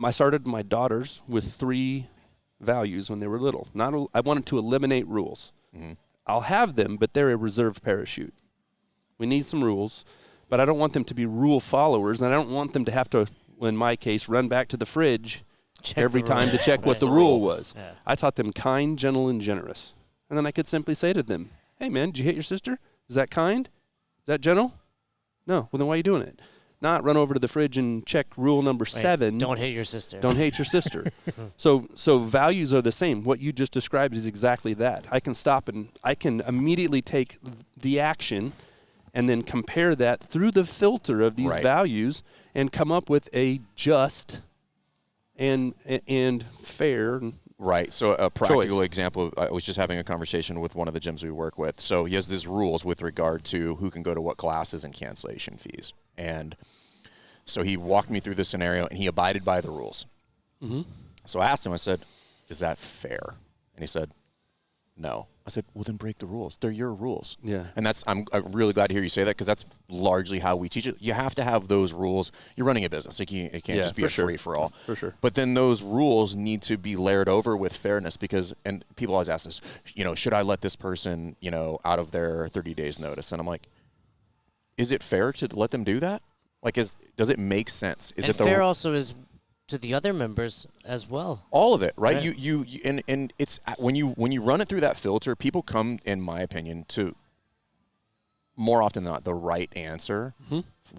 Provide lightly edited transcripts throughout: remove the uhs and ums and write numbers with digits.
I started my daughters with 3 values when they were little. I wanted to eliminate rules. Mm-hmm. I'll have them, but they're a reserve parachute. We need some rules, but I don't want them to be rule followers, and I don't want them to have to, in my case, run back to the fridge every time to check what the rule was. Yeah. I taught them kind, gentle, and generous. And then I could simply say to them, hey, man, did you hit your sister? Is that kind? Is that gentle? No. Well, then why are you doing it? Not run over to the fridge and check rule number 7. Don't hate your sister. Don't hate your sister. So values are the same. What you just described is exactly that. I can stop and I can immediately take the action and then compare that through the filter of these values and come up with a just and fair Right. So a practical choice. example, I was just having a conversation with one of the gyms we work with. So he has these rules with regard to who can go to what classes and cancellation fees. And so he walked me through this scenario, and he abided by the rules. Mm-hmm. So I asked him, I said, is that fair? And he said, no. I said, well, then break the rules. They're your rules. Yeah. And I'm really glad to hear you say that, because that's largely how we teach it. You have to have those rules. You're running a business. It can't just be a free-for-all. For sure. But then those rules need to be layered over with fairness, because, and people always ask us, should I let this person, out of their 30 days notice? And I'm like, is it fair to let them do that? Like, does it make sense? Is and it fair also is to the other members as well. all of it, right? Right. You and it's when you run it through that filter, people come, in my opinion, to more often than not the right answer.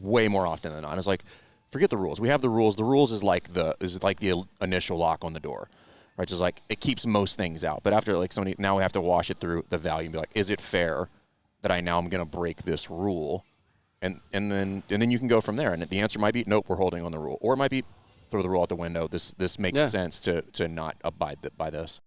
Way more often than not. And it's like, forget the rules. We have the rules. The rules is like the initial lock on the door, right? Just like it keeps most things out. But after now we have to wash it through the value and be like, is it fair that I'm going to break this rule? And then you can go from there. And the answer might be, nope, we're holding on the rule. Or it might be, throw the rule out the window. This makes sense to not abide by this.